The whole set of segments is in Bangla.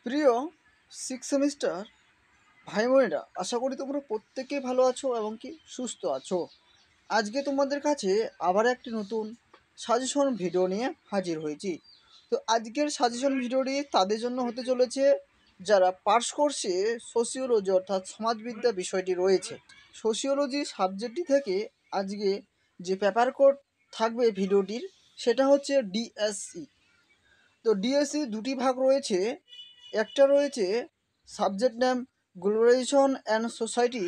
প্রিয় সিক্স সেমিস্টার ভাই বোনেরা, আশা করি তোমরা প্রত্যেকেই ভালো আছো এবং কি সুস্থ আছো। আজকে তোমাদের কাছে আবার একটি নতুন সাজেশন ভিডিও নিয়ে হাজির হয়েছি। তো আজকের সাজেশন ভিডিওটি তাদের জন্য হতে চলেছে যারা পাস কোর্সে সোশিওলজি অর্থাৎ সমাজবিদ্যা বিষয়টি রয়েছে। সোশিওলজি সাবজেক্টটি থেকে আজকে যে পেপার কোড থাকবে ভিডিওটির, সেটা হচ্ছে ডিএসসি। তো ডিএসসি দুটি ভাগ রয়েছে। একটা রয়েছে subject name globalization and society,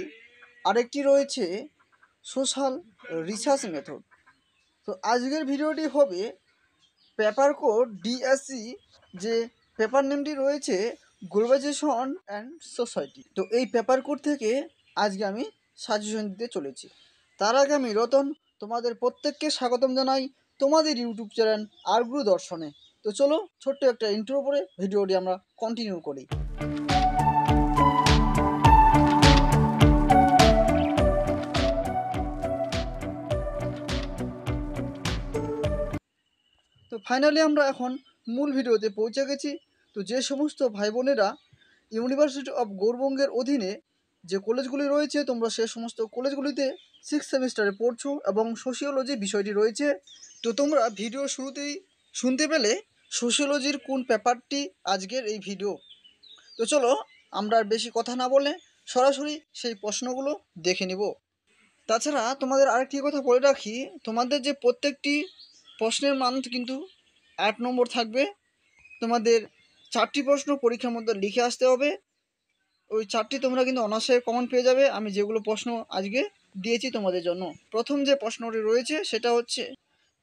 আরেকটি রয়েছে সোশ্যাল রিসার্চ মেথড। তো আজকের ভিডিওটি হবে পেপার কোড ডিএসসি, যে পেপার নেমটি রয়েছে গ্লোবালাইজেশন অ্যান্ড সোসাইটি। তো এই পেপার কোড থেকে আজকে আমি সাজেশন দিতে চলেছি। তার আগে আমি রতন তোমাদের প্রত্যেককে স্বাগতম জানাই তোমাদের ইউটিউব চ্যানেল আরগুরু দর্শনে। তো চলো ছোট্ট একটা ইন্ট্রো করে ভিডিওটি আমরা কন্টিনিউ করি। তো ফাইনালি আমরা এখন মূল ভিডিওতে পৌঁছে গেছি। তো যে সমস্ত ভাই বোনেরা ইউনিভার্সিটি অফ গৌড়বঙ্গের অধীনে যে কলেজগুলি রয়েছে, তোমরা সে সমস্ত কলেজগুলিতে সিক্স সেমিস্টারে পড়ছো এবং সোশিওলজি বিষয়টি রয়েছে। তো তোমরা ভিডিও শুরুতেই শুনতে পেলে সোশিওলজির কোন পেপারটি আজকের এই ভিডিও। তো চলো আমরা আর বেশি কথা না বলে সরাসরি সেই প্রশ্নগুলো দেখে নিব। তাছাড়া তোমাদের আরেকটি কথা বলে রাখি, তোমাদের যে প্রত্যেকটি প্রশ্নের মান কিন্তু 8 নম্বর থাকবে। তোমাদের 4টি প্রশ্ন পরীক্ষার মধ্যে লিখে আসতে হবে। ওই 4টি তোমরা কিন্তু অনার্সে কমন পেয়ে যাবে, আমি যেগুলো প্রশ্ন আজকে দিয়েছি তোমাদের জন্য। প্রথম যে প্রশ্নটি রয়েছে সেটা হচ্ছে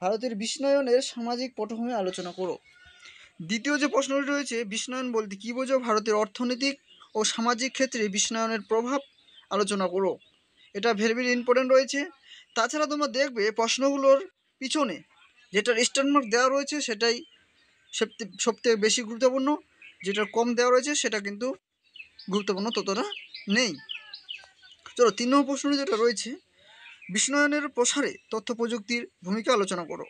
ভারতের বিশ্বায়নের সামাজিক পটভূমি আলোচনা করো। দ্বিতীয় যে প্রশ্নটি রয়েছে বিশ্বায়ন বলতে কী বোঝো, ভারতের অর্থনৈতিক ও সামাজিক ক্ষেত্রে বিশ্বায়নের প্রভাব আলোচনা করো। এটা ভেরি ভেরি ইম্পর্টেন্ট রয়েছে। তাছাড়া তোমরা দেখবে প্রশ্নগুলোর পিছনে যেটা স্টার দেওয়া রয়েছে সেটাই সবথেকে বেশি গুরুত্বপূর্ণ, যেটা কম দেওয়া রয়েছে সেটা কিন্তু গুরুত্বপূর্ণ ততটা নেই। চলো 3 নম্বর প্রশ্নটি যেটা রয়েছে বিশ্বায়নের প্রসারে তথ্য প্রযুক্তির ভূমিকা আলোচনা করো।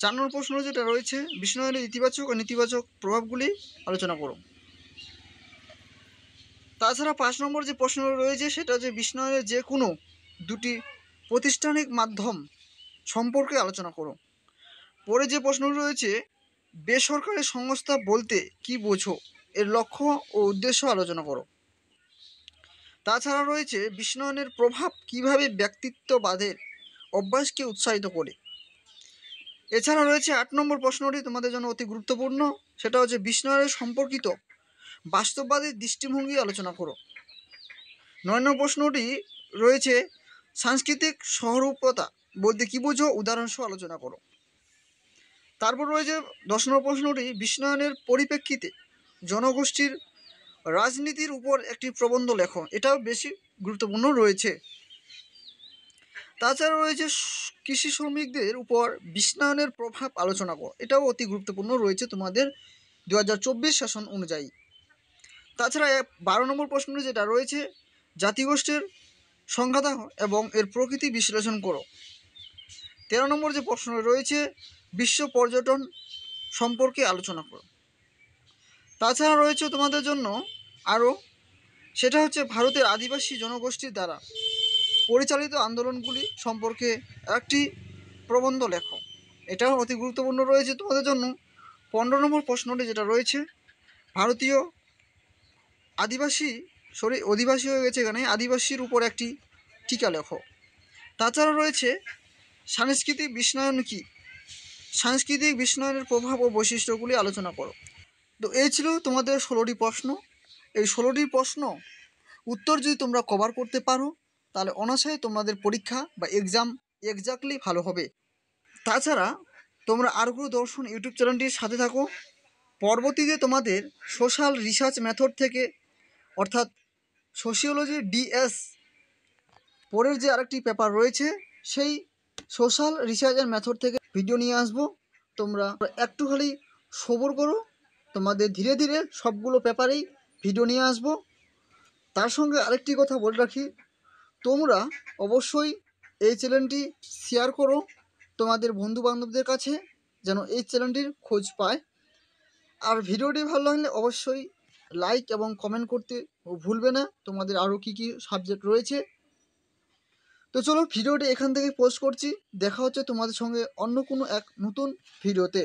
4 নম্বর প্রশ্ন যেটা রয়েছে বিশ্বায়নের ইতিবাচক ও নেতিবাচক প্রভাবগুলি আলোচনা করো। তাছাড়া 5 নম্বর যে প্রশ্ন রয়েছে সেটা হচ্ছে বিশ্বায়নের যে কোনো দুটি প্রাতিষ্ঠানিক মাধ্যম সম্পর্কে আলোচনা করো। পরে যে প্রশ্নটি রয়েছে বেসরকারি সংস্থা বলতে কি বোঝো, এর লক্ষ্য ও উদ্দেশ্য আলোচনা করো। তাছাড়া রয়েছে বিশ্বায়নের প্রভাব কিভাবে ব্যক্তিত্ববাদের অভ্যাসকে উৎসাহিত করে। এছাড়া রয়েছে 8 নম্বর প্রশ্নটি তোমাদের জন্য অতি গুরুত্বপূর্ণ, সেটা হচ্ছে বিশ্বায়নের সম্পর্কিত বাস্তববাদী দৃষ্টিভঙ্গি আলোচনা করো। 9 নম্বর প্রশ্নটি রয়েছে সাংস্কৃতিক সহরূপতা বলতে কী বোঝো, উদাহরণসহ আলোচনা করো। তারপর রয়েছে 10 নম্বর প্রশ্নটি বিশ্বায়নের পরিপ্রেক্ষিতে জনগোষ্ঠীর রাজনীতির উপর একটি প্রবন্ধ লেখো। এটাও বেশি গুরুত্বপূর্ণ রয়েছে। তাছাড়া রয়েছে কৃষি শ্রমিকদের উপর বিশ্বায়নের প্রভাব আলোচনা করো। এটাও অতি গুরুত্বপূর্ণ রয়েছে তোমাদের 2024 সেশন অনুযায়ী। তাছাড়া 12 নম্বর প্রশ্নটি যেটা রয়েছে জাতিগোষ্ঠীর সংখ্যাদাহ এবং এর প্রকৃতি বিশ্লেষণ করো। 13 নম্বর যে প্রশ্ন রয়েছে বিশ্ব পর্যটন সম্পর্কে আলোচনা করো। তাছাড়া রয়েছে তোমাদের জন্য আরও, সেটা হচ্ছে ভারতের আদিবাসী জনগোষ্ঠীর দ্বারা পরিচালিত আন্দোলনগুলি সম্পর্কে একটি প্রবন্ধ লেখো। এটাও অতি গুরুত্বপূর্ণ রয়েছে তোমাদের জন্য। 15 নম্বর প্রশ্নটি যেটা রয়েছে ভারতীয় অধিবাসী হয়ে গেছে এখানে, আদিবাসীর উপর একটি টিকা লেখো। তাছাড়া রয়েছে সাংস্কৃতিক বিশ্বায়ন কী, সাংস্কৃতিক বিশ্বায়নের প্রভাব ও বৈশিষ্ট্যগুলি আলোচনা করো। তো এই ছিল তোমাদের 16টি প্রশ্ন। এই 16টি প্রশ্ন উত্তর যদি তোমরা কভার করতে পারো তাহলে অনায়াসে তোমাদের পরীক্ষা বা এক্সাম এক্স্যাক্টলি ভালো হবে। তাছাড়া তোমরা আরগুরু দর্শন ইউটিউব চ্যানেলটির সাথে থাকো। পরবর্তীতে তোমাদের সোশ্যাল রিসার্চ মেথড থেকে অর্থাৎ সোশিওলজি ডিএস পরের যে আরেকটি পেপার রয়েছে সেই সোশ্যাল রিসার্চের মেথড থেকে ভিডিও নিয়ে আসবো। তোমরা একটু খালি সবর করো, তোমাদের ধীরে ধীরে সবগুলো পেপারেই ভিডিও নিয়ে আসবো। তার সঙ্গে আরেকটি কথা বলে রাখি, তোমরা অবশ্যই এই চ্যানেলটি শেয়ার করো তোমাদের বন্ধুবান্ধবদের কাছে, যেন এই চ্যানেলটির খোঁজ পায়। আর ভিডিওটি ভালো লাগলে অবশ্যই লাইক এবং কমেন্ট করতে ভুলবে না তোমাদের আরও কী কী সাবজেক্ট রয়েছে। তো চলো ভিডিওটি এখান থেকে পোস্ট করছি, দেখা হচ্ছে তোমাদের সঙ্গে অন্য কোনো এক নতুন ভিডিওতে।